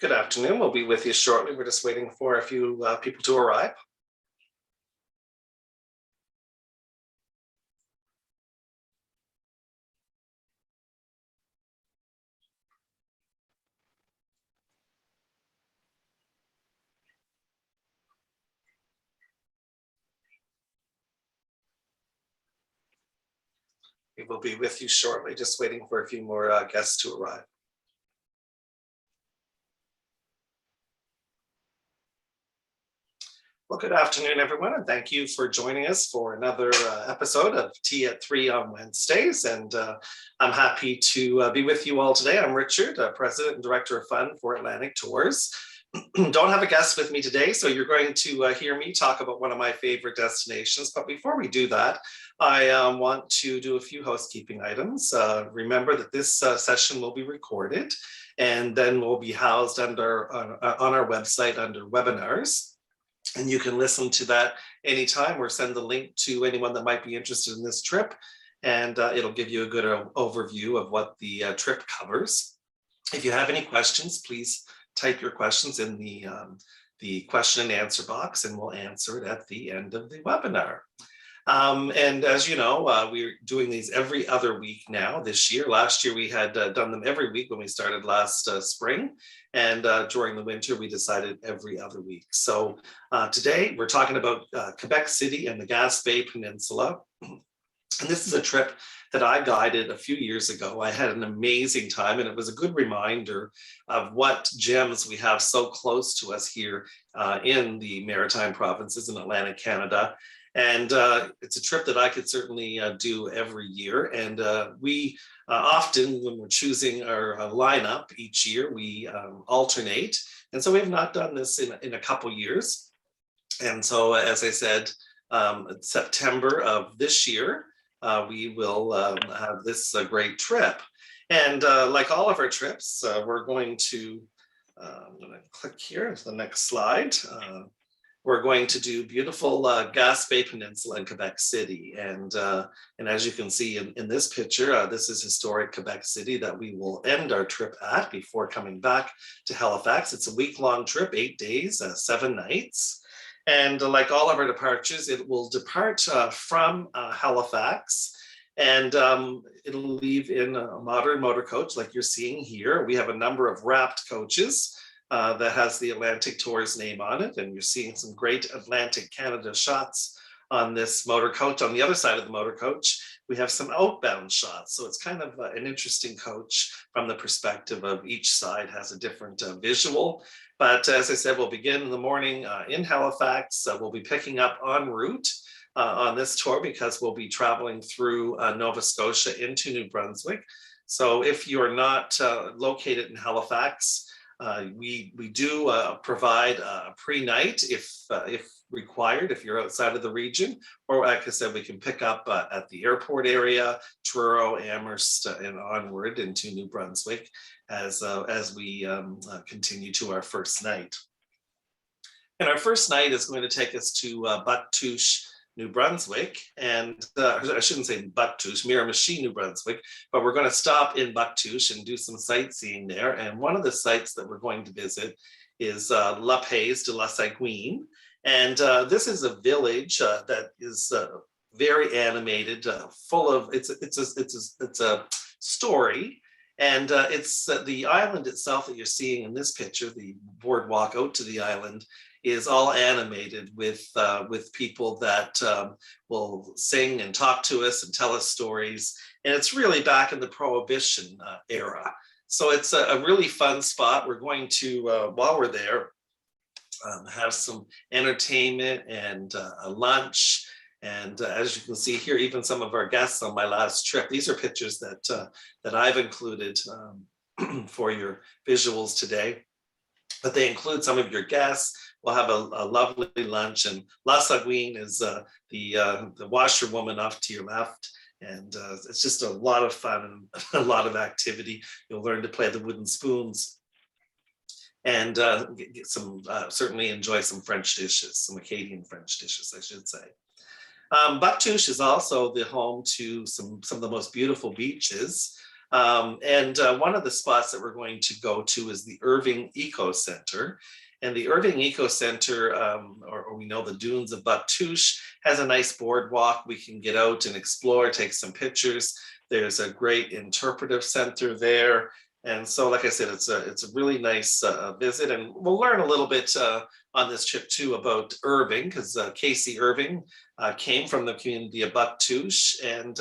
Good afternoon. We'll be with you shortly. We're just waiting for a few people to arrive. We will be with you shortly, just waiting for a few more guests to arrive. Well, good afternoon, everyone, and thank you for joining us for another episode of Tea at 3 on Wednesdays. And I'm happy to be with you all today. I'm Richard, President and Director of Fun for Atlantic Tours. Don't have a guest with me today, so you're going to hear me talk about one of my favorite destinations. But before we do that, I want to do a few housekeeping items. Remember that this session will be recorded and then will be housed on our website under webinars. And you can listen to that anytime or send the link to anyone that might be interested in this trip. And it'll give you a good overview of what the trip covers. If you have any questions, please type your questions in the question and answer box, and we'll answer it at the end of the webinar. And as you know, we're doing these every other week now this year. Last year, we had done them every week when we started last spring. And during the winter, we decided every other week. So today, we're talking about Quebec City and the Gaspe Peninsula. And this is a trip that I guided a few years ago. I had an amazing time, and it was a good reminder of what gems we have so close to us here in the Maritime provinces in Atlantic Canada. And it's a trip that I could certainly do every year. And we often, when we're choosing our lineup each year, we alternate. And so we have not done this in a couple years. And so, as I said, September of this year, we will have this great trip. And like all of our trips, we're going to, I'm going to click here to the next slide. We're going to do beautiful Gaspe Peninsula in Quebec City. And as you can see in this picture, this is historic Quebec City that we will end our trip at before coming back to Halifax. It's a week-long trip, 8 days, 7 nights. And like all of our departures, it will depart from Halifax, and it'll leave in a modern motor coach like you're seeing here. We have a number of wrapped coaches that has the Atlantic Tours name on it, and you're seeing some great Atlantic Canada shots on this motor coach. On the other side of the motor coach, we have some outbound shots. So it's kind of an interesting coach from the perspective of each side has a different visual. But as I said, we'll begin in the morning in Halifax. We'll be picking up en route on this tour because we'll be traveling through Nova Scotia into New Brunswick. So if you're not located in Halifax, we do provide a pre-night if required, if you're outside of the region, or like I said, we can pick up at the airport area, Truro, Amherst, and onward into New Brunswick as we continue to our first night. And our first night is going to take us to Bouctouche, New Brunswick, and I shouldn't say Bouctouche, Miramichi, New Brunswick, but we're going to stop in Bouctouche and do some sightseeing there. And one of the sites that we're going to visit is La Pays de la Saguine. And this is a village that is very animated, full of, it's a story. And it's the island itself that you're seeing in this picture, the boardwalk out to the island, is all animated with people that will sing and talk to us and tell us stories. And it's really back in the Prohibition era. So it's a really fun spot. We're going to, while we're there, have some entertainment and a lunch. And as you can see here, even some of our guests on my last trip, these are pictures that I've included for your visuals today. But they include some of your guests. We'll have a lovely lunch, and La Saguine is the washerwoman off to your left. And it's just a lot of fun and a lot of activity. You'll learn to play the wooden spoons and get some, certainly enjoy some French dishes, some Acadian French dishes, I should say. Bouctouche is also the home to some of the most beautiful beaches One of the spots that we're going to go to is the Irving Eco Center. And the Irving Eco Center, or we know the Dunes of Bactouche, has a nice boardwalk. We can get out and explore, take some pictures. There's a great interpretive center there. And so, like I said, it's a really nice visit. And we'll learn a little bit on this trip too about Irving, because Casey Irving came from the community of Bactouche and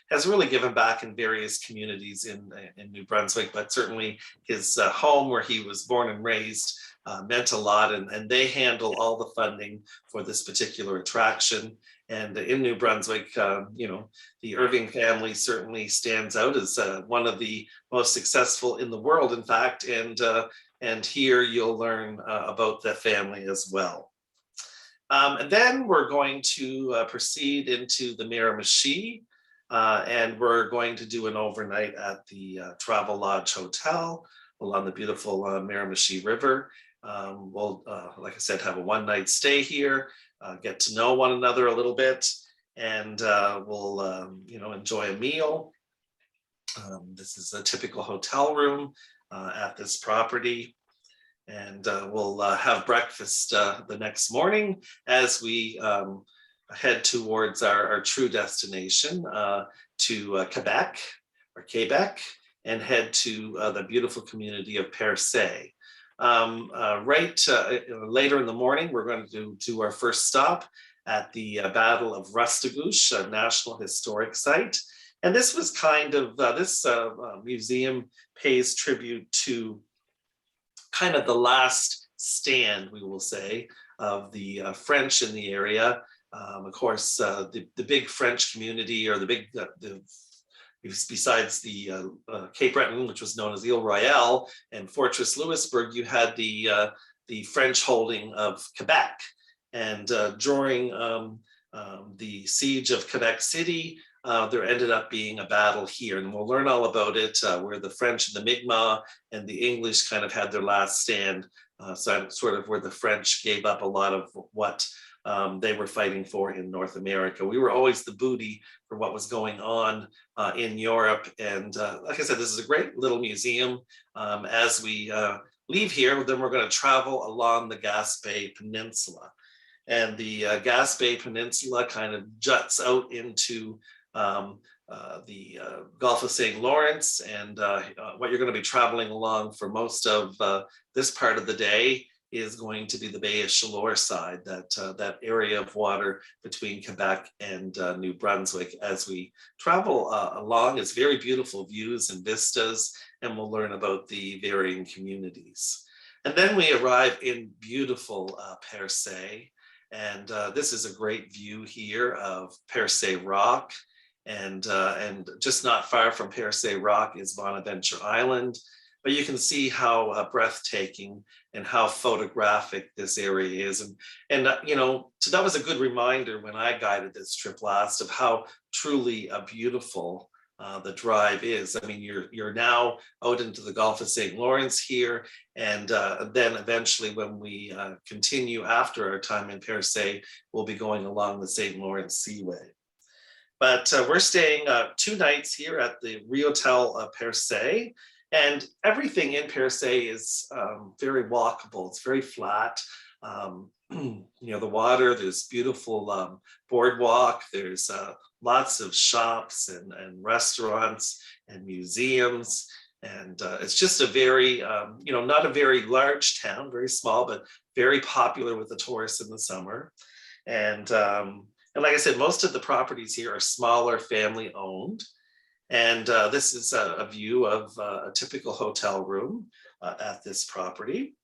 has really given back in various communities in New Brunswick, but certainly his home where he was born and raised meant a lot, and they handle all the funding for this particular attraction. And in New Brunswick, the Irving family certainly stands out as one of the most successful in the world, in fact, and here you'll learn about the family as well. And then we're going to proceed into the Miramichi, and we're going to do an overnight at the Travel Lodge Hotel along the beautiful Miramichi River. We'll, like I said, have a one-night stay here, get to know one another a little bit, and we'll, enjoy a meal. This is a typical hotel room at this property. And we'll have breakfast the next morning as we head towards our true destination to Quebec, and head to the beautiful community of Perce. Later in the morning, we're going to do our first stop at the Battle of Restigouche, a National Historic Site. And this was kind of, this museum pays tribute to kind of the last stand, we will say, of the French in the area. Of course, the big French community, or the big, besides the Cape Breton, which was known as Ile Royale, and Fortress Louisbourg, you had the French holding of Quebec. And during the siege of Quebec City, there ended up being a battle here, and we'll learn all about it, where the French and the Mi'kmaq and the English kind of had their last stand. So sort of where the French gave up a lot of what they were fighting for in North America. We were always the booty for what was going on in Europe. And like I said, this is a great little museum. As we leave here, then we're going to travel along the Gaspe Peninsula. And the Gaspe Peninsula kind of juts out into the Gulf of St. Lawrence, and what you're going to be traveling along for most of this part of the day is going to be the Bay of Chaleur side, that area of water between Quebec and New Brunswick. As we travel along, it's very beautiful views and vistas, and we'll learn about the varying communities. And then we arrive in beautiful Perce, and this is a great view here of Perce Rock. And just not far from Perce Rock is Bonaventure Island, but you can see how breathtaking and how photographic this area is. And so that was a good reminder when I guided this trip last of how truly beautiful the drive is. I mean, you're now out into the Gulf of St. Lawrence here, and then eventually when we continue after our time in Perce, we'll be going along the St. Lawrence Seaway. But we're staying 2 nights here at the Riotel Perce, and everything in Perce is very walkable. It's very flat. The water, there's beautiful boardwalk. There's lots of shops and restaurants and museums. And it's just a very, not a very large town, very small, but very popular with the tourists in the summer. And like I said, most of the properties here are smaller, family owned. And this is a view of a typical hotel room at this property.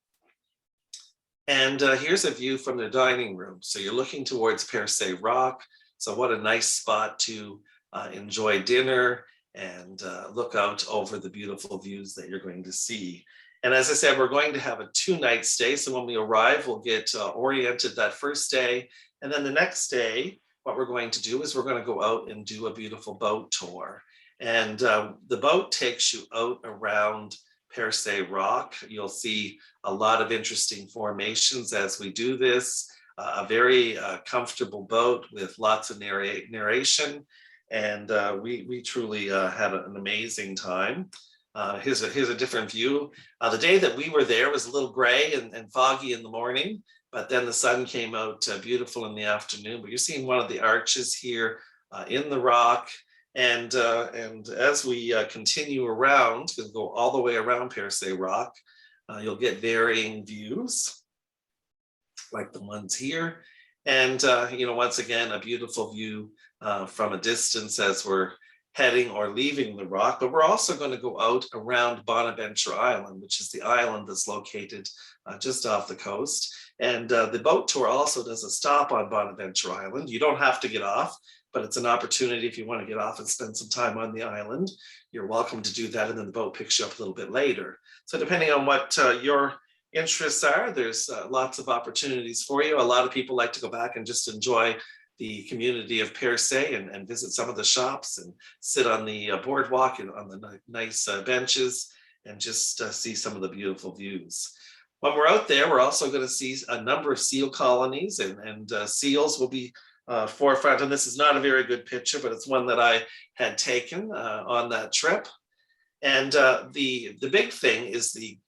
And here's a view from the dining room. So you're looking towards Perce Rock. So what a nice spot to enjoy dinner and look out over the beautiful views that you're going to see. And as I said, we're going to have a 2-night stay. So when we arrive, we'll get oriented that first day. And then the next day, what we're going to do is we're going to go out and do a beautiful boat tour. And the boat takes you out around Perce Rock. You'll see a lot of interesting formations as we do this. A very comfortable boat with lots of narration. and we truly had an amazing time. Here's a different view. The day that we were there was a little gray and foggy in the morning, but then the sun came out beautiful in the afternoon. But you're seeing one of the arches here in the rock. And as we continue around, we'll go all the way around Perce Rock. You'll get varying views, like the ones here. And, once again, a beautiful view from a distance as we're heading or leaving the rock. But we're also going to go out around Bonaventure Island, which is the island that's located just off the coast. And the boat tour also does a stop on Bonaventure Island. You don't have to get off, but it's an opportunity if you want to get off and spend some time on the island. You're welcome to do that, and then the boat picks you up a little bit later. So depending on what your interests are, there's lots of opportunities for you. A lot of people like to go back and just enjoy the community of Perce and visit some of the shops and sit on the boardwalk and on the nice benches and just see some of the beautiful views. When we're out there, we're also going to see a number of seal colonies, and seals will be forefront. And this is not a very good picture, but it's one that I had taken on that trip. And the big thing is the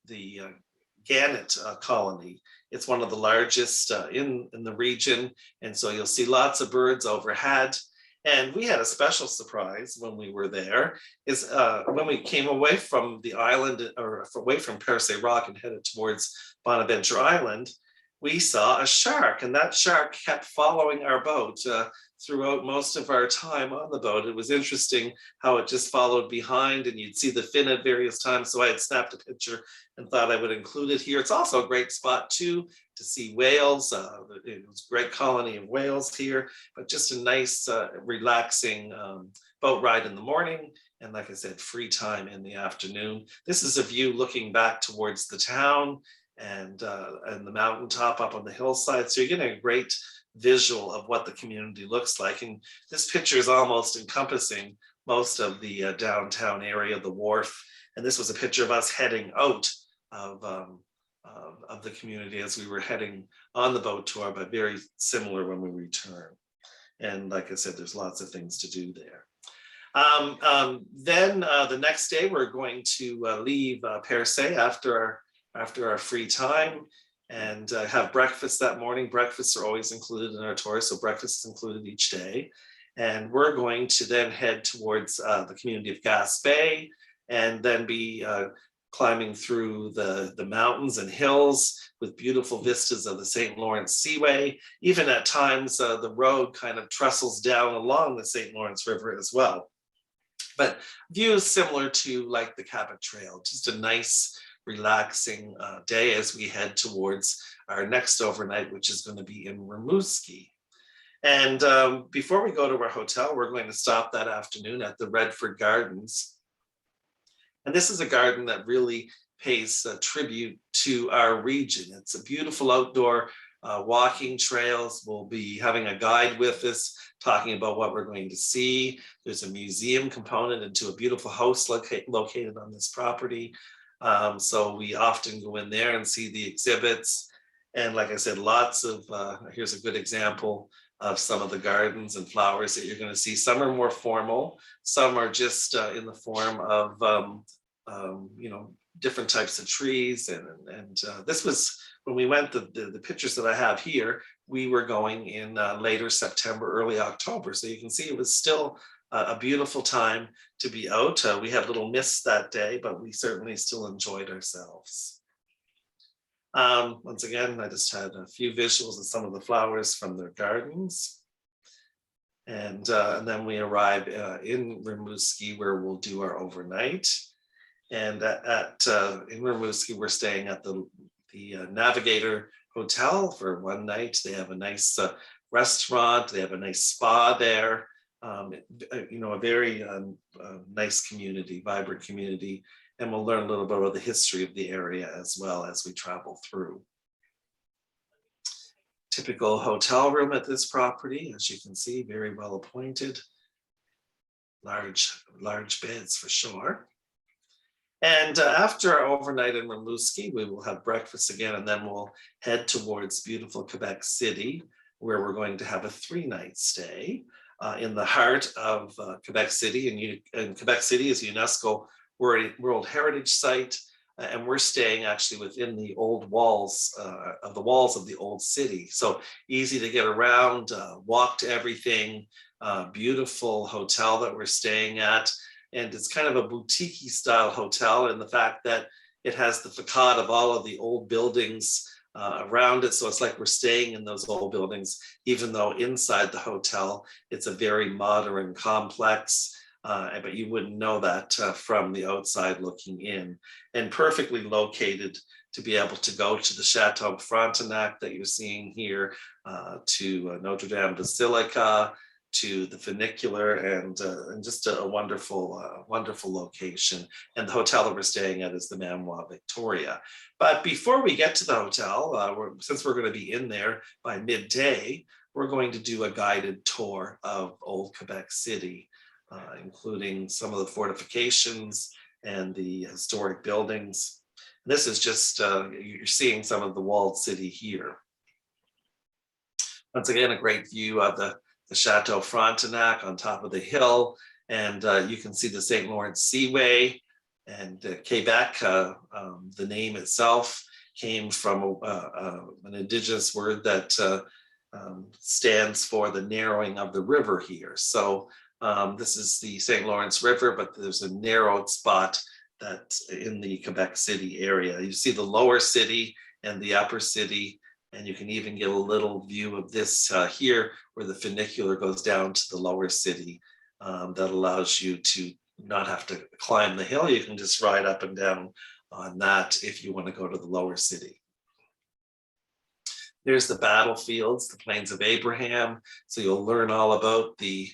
gannet colony. It's one of the largest in the region, and so you'll see lots of birds overhead. And we had a special surprise when we were there, is when we came away from the island, or away from Perce Rock and headed towards Bonaventure Island, we saw a shark, and that shark kept following our boat throughout most of our time on the boat. It was interesting how it just followed behind, and you'd see the fin at various times. So I had snapped a picture and thought I would include it here. It's also a great spot too to see whales. It was a great colony of whales here, but just a nice, relaxing boat ride in the morning. And like I said, free time in the afternoon. This is a view looking back towards the town and the mountaintop up on the hillside. So you're getting a great visual of what the community looks like. And this picture is almost encompassing most of the downtown area, the wharf. And this was a picture of us heading out of the community as we were heading on the boat tour, but very similar when we return. And like I said, there's lots of things to do there. Then the next day, we're going to leave Perce after our free time and have breakfast that morning. Breakfasts are always included in our tour, so breakfast is included each day. And we're going to then head towards the community of Gaspe and then be climbing through the mountains and hills with beautiful vistas of the St. Lawrence Seaway. Even at times, the road kind of trestles down along the St. Lawrence River as well. But views similar to like the Cabot Trail, just a nice, relaxing day as we head towards our next overnight, which is going to be in Rimouski. And before we go to our hotel, we're going to stop that afternoon at the Redford Gardens. And this is a garden that really pays tribute to our region. It's a beautiful outdoor walking trails. We'll be having a guide with us talking about what we're going to see. There's a museum component into a beautiful house located on this property. So we often go in there and see the exhibits. And like I said, lots of, here's a good example of some of the gardens and flowers that you're going to see. Some are more formal, some are just in the form of, different types of trees. And this was, when we went, the pictures that I have here, we were going in later September, early October. So you can see it was still a beautiful time to be out. We had little mists that day, but we certainly still enjoyed ourselves. Once again, I just had a few visuals of some of the flowers from their gardens. And then we arrive in Rimouski, where we'll do our overnight. And in Rimouski, we're staying at the Navigator Hotel for one night. They have a nice restaurant. They have a nice spa there. A very nice community, vibrant community. And we'll learn a little bit about the history of the area as well as we travel through. Typical hotel room at this property, as you can see, very well appointed. Large beds for sure. And after our overnight in Rimouski, we will have breakfast again, and then we'll head towards beautiful Quebec City, where we're going to have a 3-night stay. in the heart of Quebec City, and Quebec City is UNESCO World Heritage Site, and we're staying actually within the old walls of the old city. So easy to get around, walk to everything, beautiful hotel that we're staying at. And it's kind of a boutique-y style hotel in the fact that it has the facade of all of the old buildings around it. So it's like we're staying in those old buildings, even though inside the hotel, it's a very modern complex. But you wouldn't know that from the outside looking in, and perfectly located to be able to go to the Chateau Frontenac that you're seeing here, to Notre Dame Basilica, to the funicular, and just a wonderful, wonderful location. And the hotel that we're staying at is the Manoir Victoria. But before we get to the hotel, since we're going to be in there by midday, we're going to do a guided tour of Old Quebec City, including some of the fortifications and the historic buildings. And this is just, you're seeing some of the walled city here. Once again, a great view of the Chateau Frontenac on top of the hill, and you can see the St. Lawrence Seaway. And Quebec, the name itself came from an Indigenous word that stands for the narrowing of the river here. So this is the St. Lawrence River, but there's a narrowed spot that's in the Quebec City area. You see the lower city and the upper city, and you can even get a little view of this here where the funicular goes down to the lower city. That allows you to not have to climb the hill. You can just ride up and down on that if you want to go to the lower city. There's the battlefields, the Plains of Abraham. So you'll learn all about the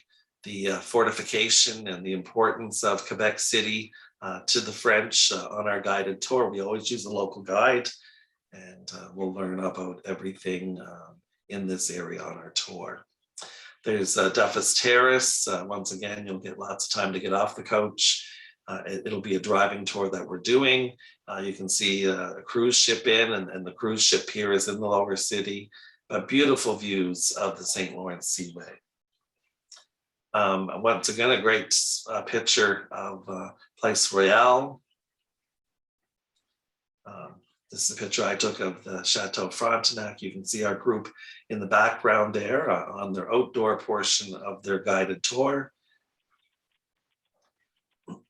fortification and the importance of Quebec City to the French on our guided tour. We always use a local guide, and we'll learn about everything in this area on our tour. There's Duffus Terrace. Once again, you'll get lots of time to get off the coach. It'll be a driving tour that we're doing. You can see a cruise ship in, and the cruise ship here is in the lower city, but beautiful views of the St. Lawrence Seaway. Once again, a great picture of Place Royale. This is a picture I took of the Chateau Frontenac. You can see our group in the background there on their outdoor portion of their guided tour.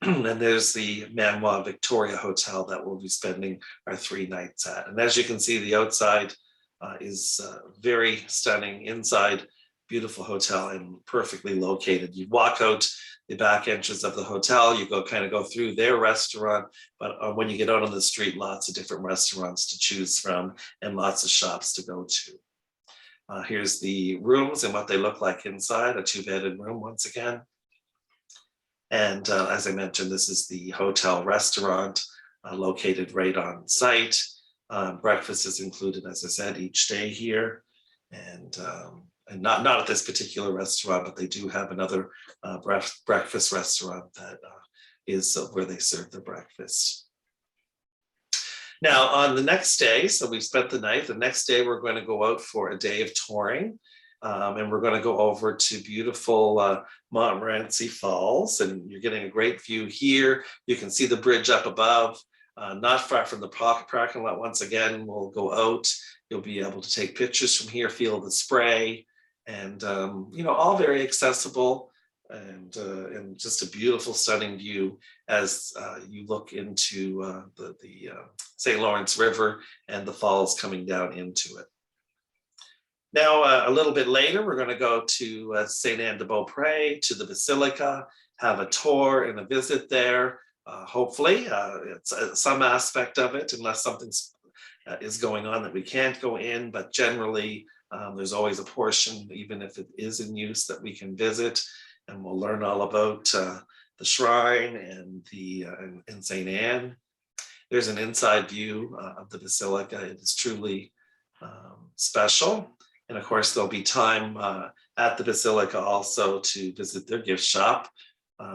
And there's the Manoir Victoria Hotel that we'll be spending our 3 nights at. And as you can see, the outside is very stunning. Inside, beautiful hotel and perfectly located. You walk out the back entrance of the hotel, you kind of go through their restaurant, but when you get out on the street, lots of different restaurants to choose from and lots of shops to go to. Here's the rooms and what they look like inside, a 2-bedded room once again. And as I mentioned, this is the hotel restaurant located right on site. Breakfast is included, as I said, each day here. And not at this particular restaurant, but they do have another breakfast restaurant that is where they serve the breakfast. Now, on the next day, so we've spent the night, the next day we're going to go out for a day of touring, and we're going to go over to beautiful Montmorency Falls, and you're getting a great view here. You can see the bridge up above, not far from the parking lot. Once again, we'll go out. You'll be able to take pictures from here, feel the spray, and all very accessible, and just a beautiful, stunning view as you look into the St. Lawrence River and the falls coming down into it. Now, a little bit later, we're going to go to St. Anne de Beaupré, to the Basilica, have a tour and a visit there. Hopefully, it's some aspect of it, unless something is going on that we can't go in, but generally, there's always a portion, even if it is in use, that we can visit, and we'll learn all about the shrine and and St. Anne. There's an inside view of the Basilica. It is truly special. And of course, there'll be time at the Basilica also to visit their gift shop.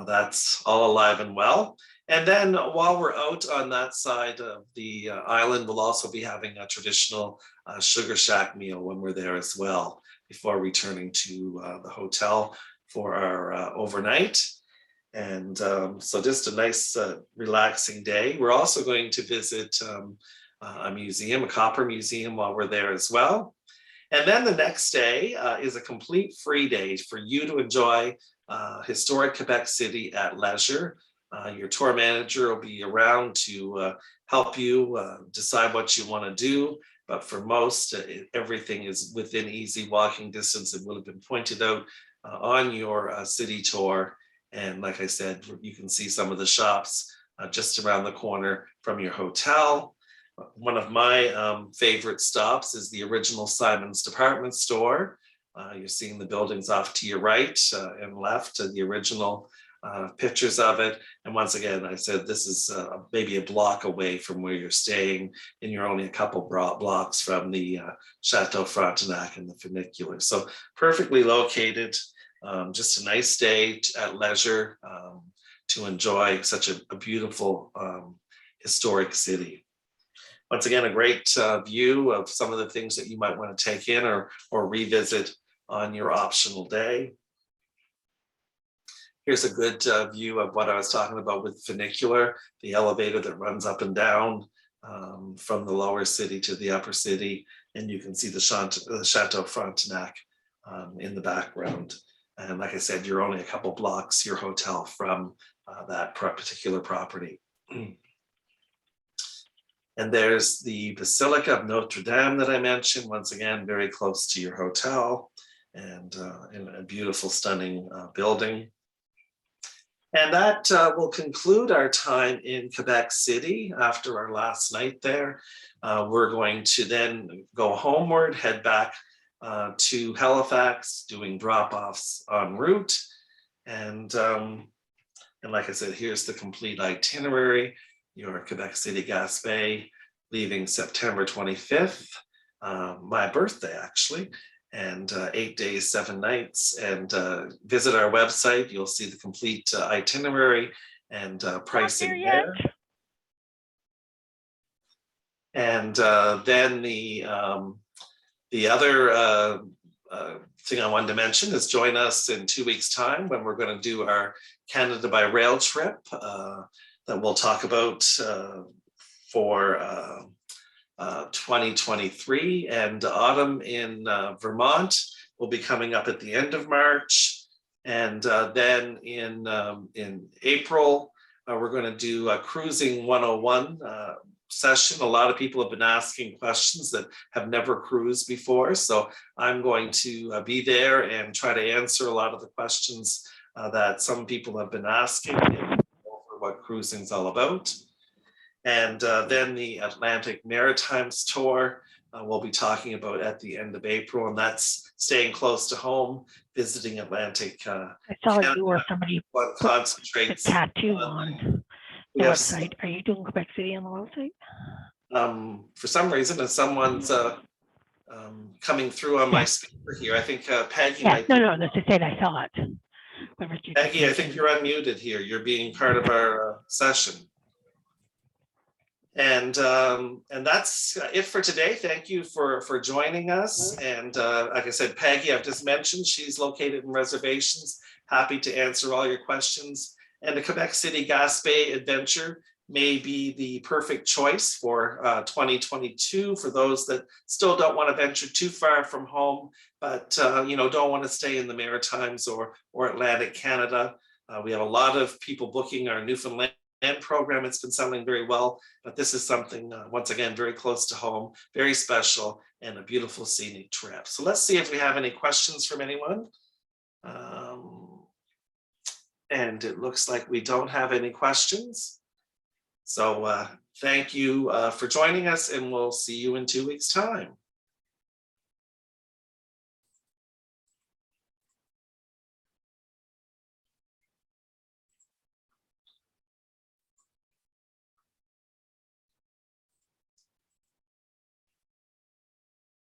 That's all alive and well. And then while we're out on that side of the island, we'll also be having a traditional sugar shack meal when we're there as well, before returning to the hotel for our overnight. And so just a nice relaxing day. We're also going to visit a museum, a copper museum, while we're there as well. And then the next day is a complete free day for you to enjoy historic Quebec City at leisure. Your tour manager will be around to help you decide what you want to do. But for most, everything is within easy walking distance. It will have been pointed out on your city tour. And like I said, you can see some of the shops just around the corner from your hotel. One of my favorite stops is the original Simon's department store. You're seeing the buildings off to your right and left, the original pictures of it. And once again, I said this is maybe a block away from where you're staying, and you're only a couple blocks from the Chateau Frontenac and the funicular. So perfectly located, just a nice day at leisure to enjoy such a beautiful historic city. Once again, a great view of some of the things that you might want to take in or revisit on your optional day. Here's a good view of what I was talking about with funicular, the elevator that runs up and down from the lower city to the upper city. And you can see the Chateau Frontenac in the background. And like I said, you're only a couple blocks, your hotel, from that particular property. And there's the Basilica of Notre Dame that I mentioned, once again, very close to your hotel, and in a beautiful, stunning building. And that will conclude our time in Quebec City after our last night there. We're going to then go homeward, head back to Halifax, doing drop-offs en route. And like I said, here's the complete itinerary. Your Quebec City Gaspe, leaving September 25th, my birthday actually, and 8 days, 7 nights. And visit our website. You'll see the complete itinerary and pricing there. And then the other thing I wanted to mention is join us in 2 weeks' time when we're going to do our Canada by Rail trip that we'll talk about for 2023, and autumn in Vermont will be coming up at the end of March. And then in April, we're going to do a Cruising 101 session. A lot of people have been asking questions that have never cruised before. So I'm going to be there and try to answer a lot of the questions that some people have been asking, and what cruising is all about. And then the Atlantic Maritimes tour we'll be talking about at the end of April, and that's staying close to home, visiting Atlantic I saw Canada, you or somebody put concentrates a tattoo on the website. Are you doing Quebec City on the website? For some reason, and someone's coming through on my speaker here. I think Peggy might be. No, that's just it. I saw it. Peggy, I think you're unmuted here. You're being part of our session. And that's it for today. Thank you for joining us. And like I said, Peggy, I've just mentioned, she's located in reservations, happy to answer all your questions. And the Quebec City Gaspe adventure may be the perfect choice for 2022 for those that still don't want to venture too far from home, but don't want to stay in the Maritimes or Atlantic Canada. We have a lot of people booking our Newfoundland program. It's been selling very well, but this is something once again very close to home, very special, and a beautiful scenic trip. So let's see if we have any questions from anyone. And it looks like we don't have any questions. So thank you for joining us, and we'll see you in 2 weeks' time.